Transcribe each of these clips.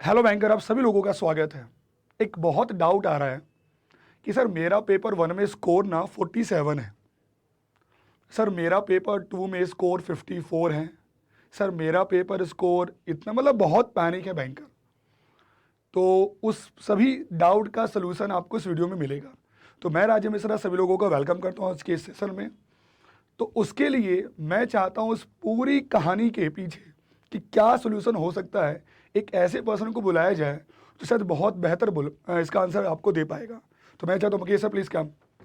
Hello banker, आप सभी लोगों का स्वागत है। एक बहुत डाउट आ रहा है कि सर मेरा पेपर 1 में स्कोर ना 47 है, सर मेरा पेपर 2 में स्कोर 54 है, सर मेरा पेपर स्कोर इतना, मतलब बहुत पैनिक है बैंकर। तो उस सभी डाउट का सलूशन आपको इस वीडियो में मिलेगा। तो मैं राजेश मिश्रा सभी लोगों का वेलकम करता हूँ आज के इस सेशन में। तो उसके लिए मैं चाहता हूँ उस पूरी कहानी के पीछे कि क्या सोल्यूशन हो सकता है, एक ऐसे पर्सन को बुलाया जाए जो शायद बहुत बेहतर इसका आंसर आपको दे पाएगा। तो मैं चाहता हूँ मुकेश सर प्लीज़ क्या।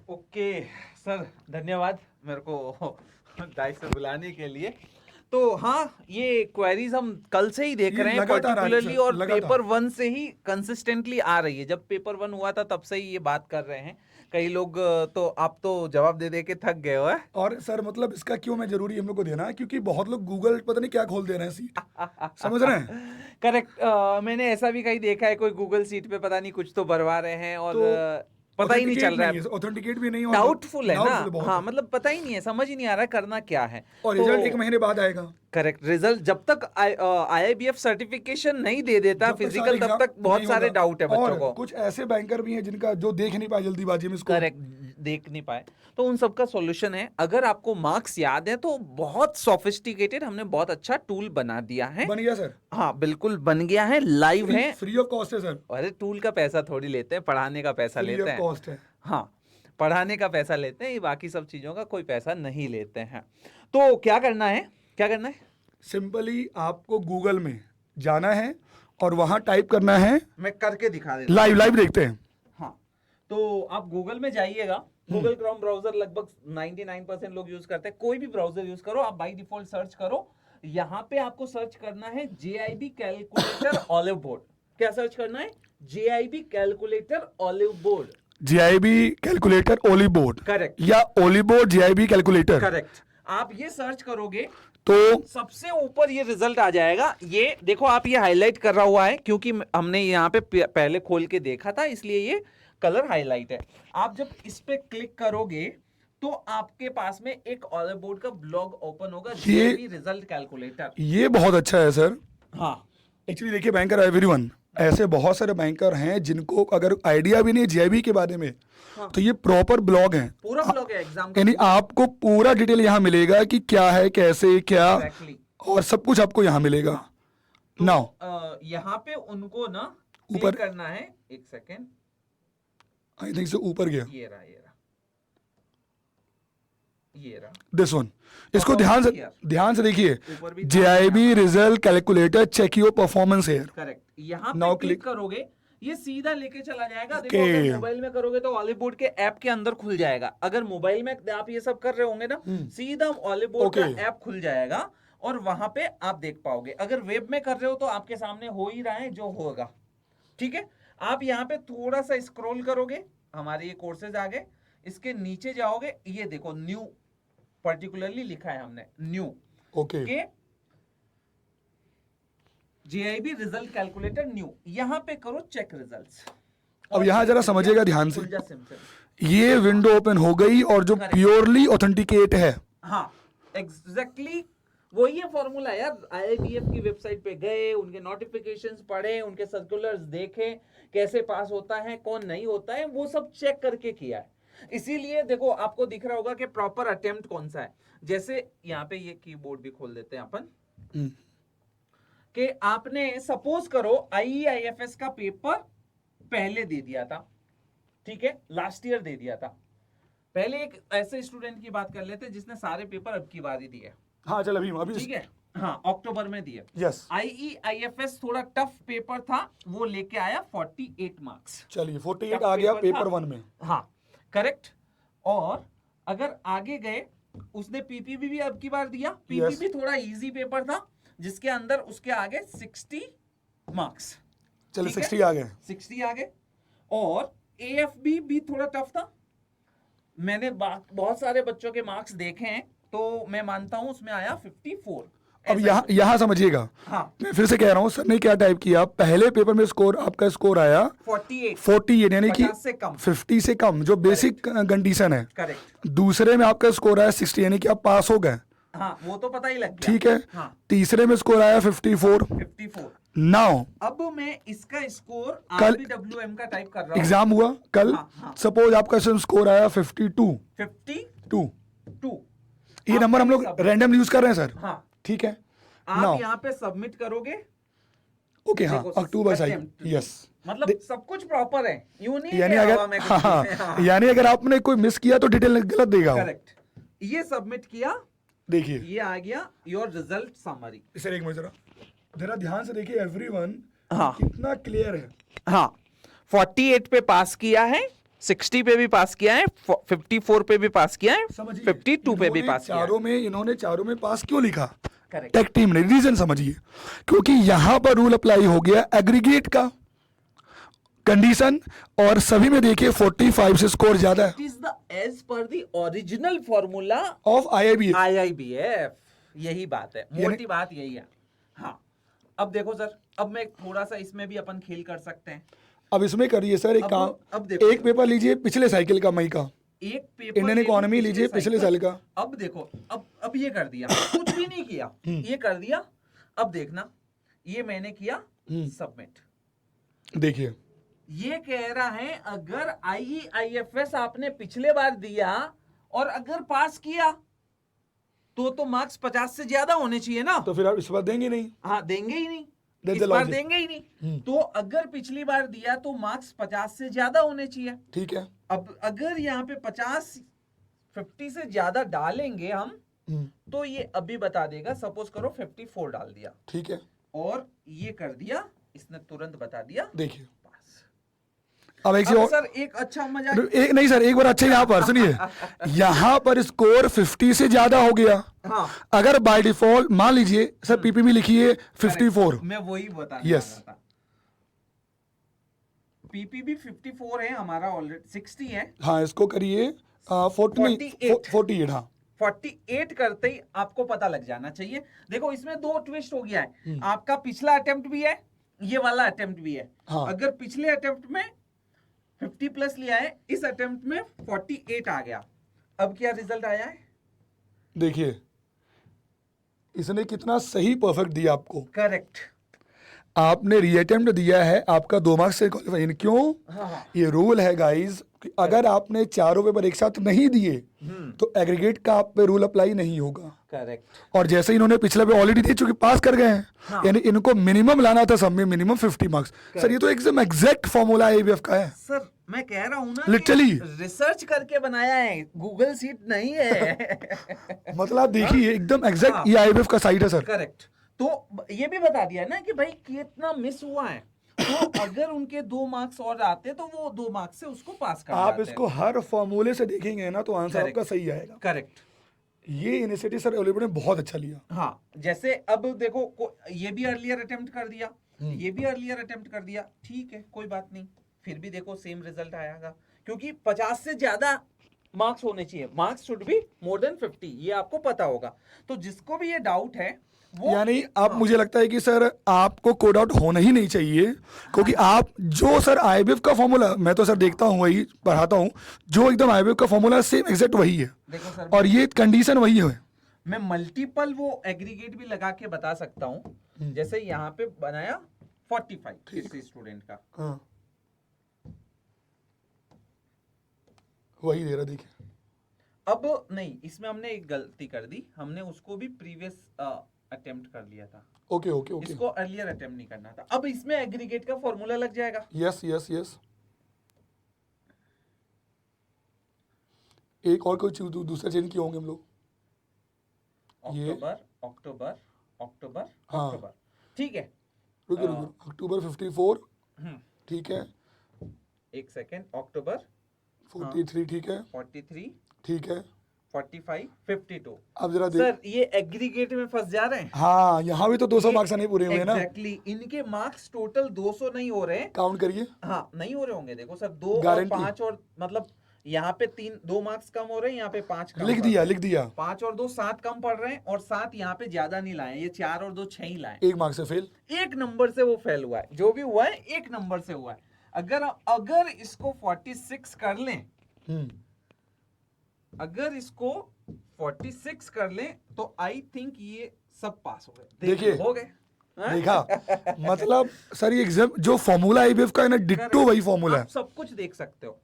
ओके सर, धन्यवाद मेरे को दाइस से बुलाने के लिए। तो हाँ, ये क्वेरीज हम कल से ही देख रहे हैं पर्टिकुलरली, और पेपर 1 से ही कंसिस्टेंटली आ रही है। जब पेपर 1 हुआ था तब से ही ये बात कर रहे हैं कई लोग, तो आप तो जवाब दे दे के थक गए हो। और सर मतलब इसका क्यों मैं जरूरी हम लोग को देना, क्योंकि बहुत लोग गूगल पता नहीं क्या खोल दे रहे हैं सीट समझ रहे हैं। करेक्ट। मैंने ऐसा भी कहीं देखा है, कोई गूगल सीट पे पता नहीं कुछ तो भरवा रहे हैं और पता ही नहीं चल रहा है, ऑथेंटिकेट भी नहीं, डाउटफुल है ना। हाँ, मतलब पता ही नहीं है, समझ ही नहीं आ रहा है करना क्या है। और रिजल्ट 1 महीने बाद आएगा। करेक्ट। रिजल्ट जब तक IIBF सर्टिफिकेशन नहीं दे देता फिजिकल, तब तक बहुत सारे डाउट है बच्चों को। कुछ ऐसे बैंकर भी हैं जिनका जो देख नहीं पाए जल्दीबाजी में इसको। करेक्ट, देख नहीं पाए, तो उन सबका सॉल्यूशन है। अगर आपको मार्क्स याद है तो बहुत सोफिस्टिकेटेड हमने बहुत अच्छा टूल बना दिया है। बन गया सर? हाँ बिल्कुल बन गया है, लाइव है, फ्री ऑफ कॉस्ट है सर। अरे टूल का पैसा थोड़ी लेते हैं, पढ़ाने का पैसा लेते हैं। फ्री ऑफ कॉस्ट है। हाँ, पढ़ाने का पैसा लेते हैं, ये बाकी सब चीजों का कोई पैसा नहीं लेते हैं। तो क्या करना है, क्या करना है? सिंपली आपको गूगल में जाना है और वहां टाइप करना है। मैं करके दिखा देता हूं। लाइव देखते हैं। हाँ, तो आप गूगल में जाइएगा। गूगल क्रोम ब्राउजर लगभग 99% लोग यूज करते हैं। कोई भी ब्राउजर यूज करो, आप बाय डिफॉल्ट सर्च करो। यहाँ पे आपको सर्च करना है JIB कैलकुलेटर ऑलिव बोर्ड। क्या सर्च करना है? JIB calculator Oliveboard. JIB calculator Oliveboard, correct, या Oliveboard JIB calculator. Correct. आप ये सर्च करोगे तो सबसे ऊपर ये रिजल्ट आ जाएगा। ये देखो, आप ये हाईलाइट कर रहा हुआ है क्योंकि हमने यहाँ पे पहले खोल के देखा था, इसलिए ये कलर हाईलाइट है। आप जब इस पे क्लिक करोगे तो आपके पास में एक ऑलिव बोर्ड का ब्लॉग ओपन होगा, JIB रिजल्ट कैलकुलेटर। ये बहुत अच्छा है सर। हाँ, एक्चुअली देखिए बैंकर एवरीवन, ऐसे बहुत सारे बैंकर हैं जिनको अगर आइडिया भी नहीं है JIB के बारे में, हाँ, तो ये प्रॉपर ब्लॉग है, पूरा ब्लॉग है एग्जाम, यानी आपको पूरा डिटेल यहाँ मिलेगा कि क्या है, कैसे, क्या, और सब कुछ आपको यहाँ मिलेगा। तो नाउ यहाँ पे उनको ना ऊपर करना है, एक सेकेंड, आई थिंक से ऊपर गया, ये रहा, ये रहा दिस वन। इसको ध्यान से देखिए, JIB result calculator, check your performance here. Correct, यहाँ पे क्लिक करोगे, ये सीधा लेके चला जाएगा। देखो, अगर मोबाइल में करोगे तो ऑलिव बोर्ड के ऐप के अंदर खुल जाएगा। अगर मोबाइल में आप ये सब कर रहे होंगे ना, सीधा ऑलिव बोर्ड का ऐप खुल जाएगा और वहां पे आप देख पाओगे। अगर वेब में कर रहे हो तो आपके सामने हो ही रहा है जो होगा, ठीक है। आप यहाँ पे थोड़ा सा स्क्रॉल करोगे, हमारे ये कोर्सेज आ गए, इसके नीचे जाओगे, ये देखो न्यू पर्टिकुलरली लिखा है हमने, new, okay, JIB result calculator new. यहां पे करो चेक रिजल्ट्स। अब यहां जरा समझिएगा ध्यान से, ये विंडो ओपन हो गई और जो प्योरली ऑथेंटिकेट है, हाँ एग्जैक्टली वही है फॉर्मूला यार। IIBF की वेबसाइट पे गए, उनके नोटिफिकेशंस पढ़े, उनके सर्कुलर्स देखे, कैसे पास होता है कौन नहीं होता है, वो सब चेक करके किया है। इसीलिए देखो, आपको दिख रहा होगा कि प्रॉपर अटेम्प्ट कौन सा है। जैसे यहाँ पे ये कीबोर्ड भी खोल देते हैं अपन, कि आपने सपोज करो IEIFS का पेपर पहले दे दिया था, ठीक है, लास्ट ईयर दे दिया था। पहले एक ऐसे स्टूडेंट की बात कर लेते हैं जिसने सारे पेपर अब की बारी दिए। हाँ चल अभी ठीक है, हाँ अक्टूबर में दिए। यस, IEIFS थोड़ा टफ पेपर था, वो लेके आया 48 मार्क्स। चलिए 48 आ गया पेपर 1 में। हाँ करेक्ट। और अगर आगे गए, उसने PPB भी अब की बार दिया। PPB थोड़ा इजी पेपर था, जिसके अंदर उसके आगे 60 मार्क्स। चलिए 60 आ गए, 60 आ गए। और AFB भी थोड़ा टफ था। मैंने बहुत सारे बच्चों के मार्क्स देखे हैं, तो मैं मानता हूं उसमें आया 54। अब यहाँ समझिएगा, हाँ, मैं फिर से कह रहा हूँ, सर ने क्या टाइप किया, पहले पेपर में स्कोर आपका स्कोर आया 48 यानी कि 50 से कम, जो बेसिक कंडीशन है। करेक्ट। दूसरे में आपका स्कोर आया 60 यानी कि आप पास हो गए। हाँ वो तो पता ही लग गया। ठीक है। हाँ तीसरे में स्कोर आया 54। 54। नाउ अब मैं इसका स्कोर कल- RBWM का टाइप कर रहा हूँ। एग्जाम हुआ कल, हाँ, हाँ। सपोज आपका स्कोर आया 52। 52। ये नंबर हम लोग रैंडम यूज कर रहे हैं सर। हाँ ठीक है। आप नाउ यहाँ पे सबमिट करोगे। ओके, हाँ देखो, अक्टूबर साइड, attempt। यस। मतलब सब कुछ प्रॉपर है, यूं नहीं है यानी कि अगर हवा में कुछ हाँ भी है। हाँ, यानी अगर आपने कोई मिस किया तो डिटेल गलत देगा वो। करेक्ट। ये सबमिट किया, देखिए ये आ गया योर रिजल्ट समरी। सर एक मिनट जरा ध्यान से देखिए एवरीवन, हाँ। कितना क्लियर है। हाँ 48 पे पास किया है, 60 पे भी पास किया है, 54 पे भी पास किया है, समझिए 52 पे भी इन्होंने पास किया है। इन्होंने चारों में पास क्यों लिखा? करेक्ट। टेक टीम ने रीजन समझिए, क्योंकि यहां पर रूल अप्लाई हो गया एग्रीगेट का कंडीशन, और सभी में देखिए 45 से स्कोर ज्यादा है it is the as per the original formula of IIBF. IIBF। यही बात है, यानी- मोटी बात यही है। हाँ अब देखो सर, अब मैं थोड़ा सा इसमें भी अपन खेल कर सकते हैं। अब इसमें करिए सर एक अब काम, देखो एक पेपर लीजिए पिछले साइकिल का, मई का एक पेपर इंडियन ले इकोनॉमी लो लीजिए पिछले साल का। अब देखो, अब ये कर दिया, कुछ भी नहीं किया, ये कर दिया। अब देखना, ये मैंने किया सबमिट। देखिए ये कह रहा है अगर IEIFS आपने पिछले बार दिया और अगर पास किया तो मार्क्स 50 से ज्यादा होने चाहिए ना। तो फिर आप इस बार देंगे नहीं? हाँ देंगे ही नहीं, That's इस the बार logic। देंगे ही नहीं। तो अगर पिछली बार दिया तो मार्क्स 50 से ज्यादा होने चाहिए। ठीक है। अब अगर यहाँ पे 50 से ज्यादा डालेंगे हम, तो ये अभी बता देगा। सपोज करो 54 डाल दिया, ठीक है, और ये कर दिया, इसने तुरंत बता दिया देखिए पास। अब एक अब सर एक अच्छा मजा, एक नहीं सर, एक बार अच्छा यहाँ पर सुनिए, यहाँ पर स्कोर 50 से ज्यादा हो गया। हाँ अगर बाय डिफॉल्ट मान लीजिए सर पीपीबी लिखिए 54, मैं वही बता Yes। रहा था। पीपीबी 54 है हमारा, ऑलरेडी 60 है। हाँ इसको करिए 48, हाँ 48 करते ही आपको पता लग जाना चाहिए। देखो इसमें दो ट्विस्ट हो गया है, आपका पिछला अटेम्प्ट भी है, ये वाला अटेम्प्ट भी है। हाँ। अगर पिछले अटेम्प्ट में 50 प्लस लिया है, इस अटेम्प्ट में 48 आ गया। अब क्या रिजल्ट आया है? देखिए इसने कितना सही परफेक्ट दिया आपको। करेक्ट। आपने रीअटेम्प्ट दिया है, आपका 2 मार्क्स से क्वालिफाई। क्यों? हाँ। ये रूल है गाइस कि अगर आपने चारों पेपर एक साथ नहीं दिए तो एग्रीगेट का आप पे रूल अप्लाई नहीं होगा। करेक्ट। और जैसे इन्होंने पिछले पे ऑलरेडी दे चुके, पास कर गए हैं। हाँ। यानी इनको मिनिमम लाना था, सब में मिनिमम 50 मार्क्स। सर ये तो एकदम एग्जैक्ट फॉर्मूला आईआईबीएफ का है सर मैं कह रहा हूं ना, Literally। रिसर्च करके बनाया है, गूगल सीट नहीं है। मतलब आप देखिए एकदम एग्जैक्ट, हाँ। ये आईआईबीएफ का साइट है सर। करेक्ट। तो ये भी बता दिया ना कि भाई कितना मिस हुआ है। तो अगर उनके 2 मार्क्स और आते तो वो 2 मार्क्स से उसको पास कर आप जाते। इसको हर फॉर्मूले से देखेंगे ना तो आंसर Correct। आपका सही आएगा। करेक्ट। ये इनिशिएटिव सर ओलिवर ने बहुत अच्छा लिया। हाँ जैसे अब देखो, ये भी अर्लियर अटेम्प्ट कर दिया, ये भी अर्लियर अटेम्प्ट कर दिया, ठीक है कोई बात नहीं, फिर भी देखो सेम रिजल्ट आएगा, क्योंकि 50 से ज्यादा मार्क्स होने चाहिए। Marks should be more than 50, ये आपको पता होगा। तो जिसको भी ये डाउट है वो, यानी आप, मुझे लगता है कि सर आपको कोड आउट होना ही नहीं चाहिए, क्योंकि आप जो सर आईआईबीएफ का फॉर्मूला, मैं तो सर देखता हूँ वही पढ़ाता हूँ, जो एकदम आईआईबीएफ का फॉर्मूला सेम एग्जैक्ट वही है, देखो सर और ये कंडीशन वही है। मैं मल्टीपल वो एग्रीगेट भी लगा के बता सकता हूँ। जैसे यहाँ पे बनाया 45 किसी स्टूडेंट का, हाँ वही दे रहा, देखिए अब नहीं, इसमें हमने एक गलती कर दी, हमने उसको भी प्रीवियस अटेम्प्ट कर लिया था। ओके ओके ओके, इसको अर्लियर अटेम्प्ट नहीं करना था। अब इसमें एग्रीगेट का फॉर्मूला लग जाएगा। Yes yes yes. एक और कोई दूसरा चेंज किए होंगे हम लोग, ये अक्टूबर अक्टूबर अक्टूबर हाँ। अक्टूबर, ठीक है। रुकिए रुकिए, अक्टूबर 54, हम्म, ठीक है, एक सेकेंड, अक्टूबर 43, ठीक है 43, ठीक है। 45, 52। अब जरा देख, सर ये एग्रीगेट में फंस जा रहे हैं। हाँ यहाँ भी तो 200 मार्क्स नहीं पूरे हुए ना। एग्जैक्टली, इनके मार्क्स टोटल 200 नहीं हो रहे हैं। काउंट करिए, हाँ नहीं हो रहे होंगे। देखो सर 2 और Guarantee। 5 और मतलब यहाँ पे 2 मार्क्स कम हो रहे हैं, यहाँ पे 5 कम लिख पड़ दिया रहे हैं। लिख दिया, 5 और 2 7 कम पड़ रहे हैं, और 7 यहाँ पे ज्यादा नहीं लाए, ये 4 और 2 6 ही लाए। 1 मार्क्स से फेल। एक नंबर से वो फेल हुआ है, जो भी हुआ है एक नंबर से हुआ है। अगर इसको 46 कर लें, अगर इसको 46 कर लें तो आई थिंक ये सब पास हो गए। देखिए, हो गए। हाँ? देखा मतलब सर ये एग्जाम जो फॉर्मूला आईबीएफ का है ना, डिट्टो Correct. वही फॉर्मूला आप है। सब कुछ देख सकते हो।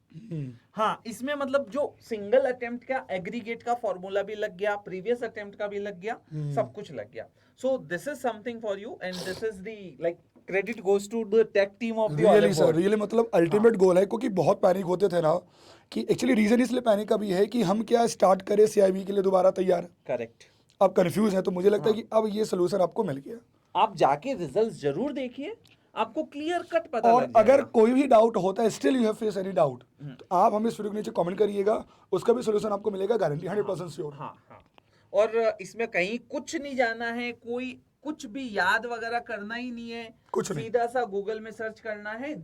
हाँ, इसमें मतलब जो सिंगल अटेम्प्ट का एग्रीगेट का फॉर्मूला भी लग गया, प्रीवियस अटेम्प्ट का भी लग गया, सब कुछ लग गया। So this is something for you and this is the like credit goes to the tech team of the really sir, really मतलब अल्टीमेट गोल है, क्योंकि बहुत पैनिक होते थे ना कि एक्चुअली रीजन इसलिए पैनिक का भी है कि हम क्या स्टार्ट करें सीआईबी के लिए दोबारा तैयार। करेक्ट। आप कंफ्यूज हैं, तो मुझे लगता है कि अब ये सोल्यूशन आपको मिल गया। आप जाके रिजल्ट्स जरूर देखिए, आपको क्लियर कट पता और लग अगर जाएगा। कोई भी डाउट होता है, still you have face any doubt, तो आप हमें इस वीडियो के नीचे कमेंट करिएगा, उसका भी सोल्यूशन आपको मिलेगा, गारंटी 100% श्योर। हाँ हाँ। और इसमें कहीं कुछ नहीं जाना है, कोई कुछ भी याद वगैरह करना ही नहीं है, कुछ नहीं। सीधा सा गूगल में सर्च करना है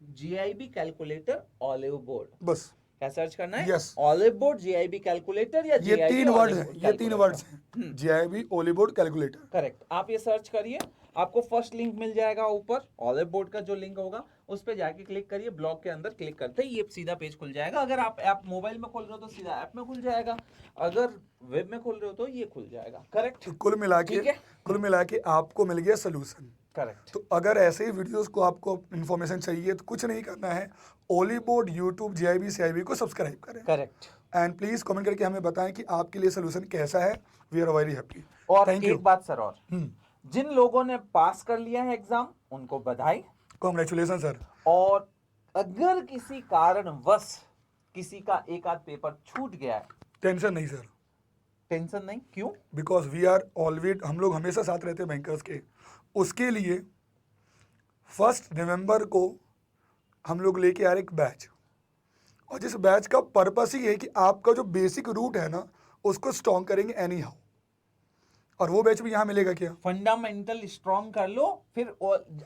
जीआईबी कैलकुलेटर ऑलिव बोर्ड। बस क्या सर्च करना है? Yes. Olive board GIB calculator या ये GIB तीन वर्ड Olive है, Board ये तीन calculator। वर्ड्स हैं, जीआईबी ओलीबोर्ड कैलकुलेटर। करेक्ट। आप ये सर्च करिए, आपको फर्स्ट लिंक मिल जाएगा ऊपर, ऑलिव बोर्ड का जो लिंक होगा उस पे जाके क्लिक करिए, ब्लॉग के अंदर क्लिक करते ही ये सीधा पेज खुल जाएगा। अगर आप ऐप मोबाइल में खोल रहे हो तो सीधा ऐप में खुल जाएगा, अगर वेब में खोल रहे हो तो ये खुल जाएगा। करेक्ट। तो कुल मिला के आपको मिल गया सोल्यूशन। करेक्ट। तो अगर ऐसे ही वीडियोस को आपको इन्फॉर्मेशन चाहिए तो कुछ नहीं करना है, ओलीबोर्ड यूट्यूब जीआईबी सीआईबी को सब्सक्राइब करें। करेक्ट। एंड प्लीज कमेंट करके हमें बताएं कि आपके लिए सोल्यूशन कैसा है। We are very happy. और थैंक यू। एक बात सर, और जिन लोगों ने पास कर लिया है एग्जाम उनको बधाई, कॉन्ग्रेचुलेसन सर। और अगर किसी कारणवश किसी का एक आध पेपर छूट गया है, टेंशन नहीं सर, टेंशन नहीं। क्यों? बिकॉज वी आर ऑलवेज, हम लोग हमेशा साथ रहते हैं बैंकर्स के। उसके लिए 1 नवंबर को हम लोग लेके आ रहे एक बैच, और जिस बैच का पर्पस ही है कि आपका जो बेसिक रूट है ना उसको स्ट्रॉन्ग करेंगे एनी हाउ। और वो बैच भी यहाँ मिलेगा क्या? फंडामेंटल स्ट्रॉन्ग कर लो, फिर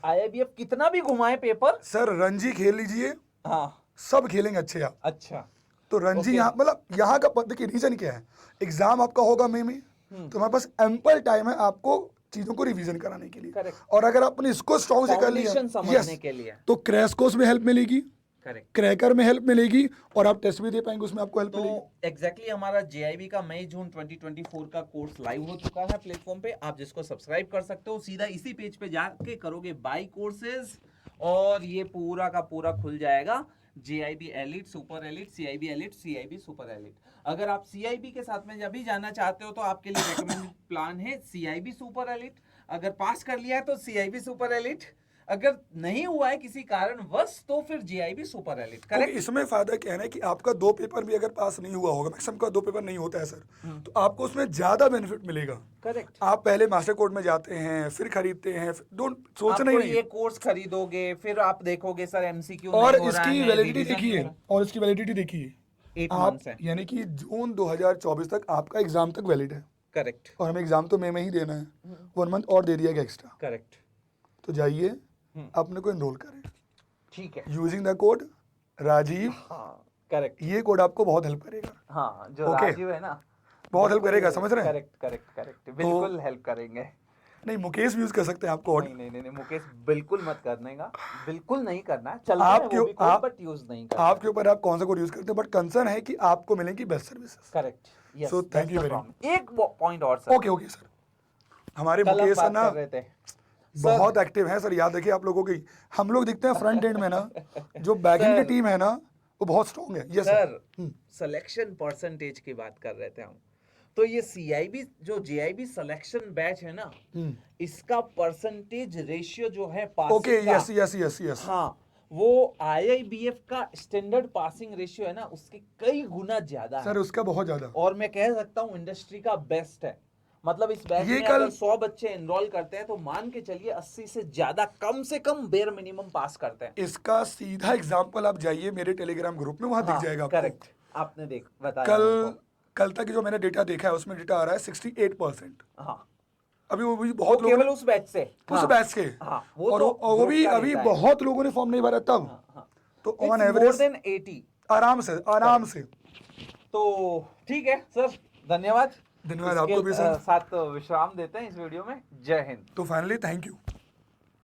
आईआईबीएफ कितना भी घुमाए पेपर। सर रणजी खेल लीजिए, हाँ। सब खेलेंगे अच्छे आप। अच्छा। तो रणजी Okay. यहाँ मतलब यहाँ का देखिए रीजन क्या है, एग्जाम आपका होगा मई में, तो हमारे पास एम्पल टाइम है आपको चीजों को रिवीजन कराने के लिए। Correct. और अगर आपने इसको स्ट्रॉन्ग से कर लिया, फाउंडेशन समझने के लिए। तो क्रैश कोर्स में हेल्प मिलेगी, करेक्ट। क्रैकर में हेल्प मिलेगी, और आप टेस्ट भी दे पाएंगे, उसमें आपको हेल्प मिलेगी। तो एग्जैक्टली हमारा जेआईबी का मई जून 2024 का कोर्स लाइव हो चुका है प्लेटफॉर्म पे, आप जिसको सब्सक्राइब कर सकते हो, सीधा इसी पेज पे जाके करोगे बाय कोर्सेज, और ये पूरा का पूरा खुल जाएगा JIB elite, super elite, CIB elite, CIB super elite. अगर आप सीआईबी के साथ में जब भी जाना चाहते हो तो आपके लिए रेकमेंडेड प्लान है सीआईबी सुपर एलिट। अगर पास कर लिया है तो सीआईबी सुपर एलिट, अगर नहीं हुआ है किसी कारणवश तो फिर जीआईबी सुपर एलिट। क्योंकि करेक्ट। इसमें फायदा क्या है ना कि आपका 2 पेपर भी अगर पास नहीं हुआ होगा, मैक्सिमम का 2 पेपर नहीं होता है सर, तो आपको उसमें ज्यादा बेनिफिट मिलेगा। करेक्ट। आप पहले मास्टर कोर्स में जाते हैं, फिर खरीदते हैं, डोंट सोचना ही आपको नहीं। ये कोर्स खरीदोगे, फिर आप देखोगे सर एमसीक्यू और नहीं हो रहा इसकी है, वैलिडिटी रिवीजन नहीं देखिए, हो और इसकी वैलिडिटी देखिए, 8 आप मंथ्स है। यानी कि जून 2024 तक आपका एग्जाम तक वैलिड है, करेक्ट। और हमें एग्जाम तो मई में ही देना है, 1 मंथ और दे दिया गया एक्स्ट्रा। करेक्ट। तो जाइए अपने को एनरोल करें ठीक है। Using the code Rajeev. हाँ। करेक्ट। ये कोड आपको बहुत हेल्प करेगा, हाँ, जो Okay. राजीव है ना, बहुत हेल्प करेगा, समझ रहे हैं? करेक्ट करेक्ट करेक्ट, बिल्कुल हेल्प करेंगे। नहीं, मुकेश भी यूज कर सकते हैं आप कोड। नहीं नहीं नहीं नहीं, मुकेश बिल्कुल मत करने का, बिल्कुल नहीं करना है। चलता आप है क्यों- वो भी कोड, आप- बट यूज नहीं करना। आपके ऊपर आप कौन सा कोड यूज करते हैं, बट कंसर्न है कि आपको मिलेंगी best services. Correct. Yes, So, thank you very much। एक पॉइंट और सर, ओके ओके सर, हमारे कल हम मुकेश है बात ना कर रहे थे बहुत एक्टिव है सर, याद रखिए आप लोगों की। हम लोग दिखते हैं फ्रंट एंड में ना, जो बैकएंड की सर। टीम है ना वो बहुत स्ट्रॉन्ग है। यस सर, सिलेक्शन परसेंटेज की बात कर रहे थे हम, तो ये सीआईबी जो जेआईबी सिलेक्शन बैच है ना, इसका परसेंटेज रेशियो जो है पासिंग ओके, का, यस यस यस यस, हाँ, वो आईआईबीएफ का स्टैंडर्ड पासिंग रेशियो है ना, उसके कई गुना ज्यादा सर है। उसका बहुत ज्यादा। और मैं कह सकता हूँ इंडस्ट्री का बेस्ट है। मतलब इस बैच ये में कल- अगर 100 बच्चे एनरोल करते हैं तो मान के चलिए 80 से ज्यादा कम से कम बेयर मिनिमम पास करते हैं। इसका सीधा एग्जांपल आप जाइए मेरे टेलीग्राम ग्रुप में, वहां दिख जाएगा आपको। करेक्ट, आपने बताया कल मेरे को। कल तक जो मैंने डेटा देखा है उसमें डेटा आ रहा है 68%। हाँ, अभी वो भी वो बहुत लोगों केवल ने उस बैच से, उस हाँ, बैच के, हाँ, और तो वो भी ग्रुप का अभी रहता है। बहुत लोगों ने फॉर्म नहीं भरा तब, हाँ, तो It's on more average than 80। आराम से। तो ठीक है सर, धन्यवाद। धन्यवाद इसके आपको भी सर। साथ विश्राम देते हैं इस वीडियो में। जय हिंद। तो फाइनली थैंक यू।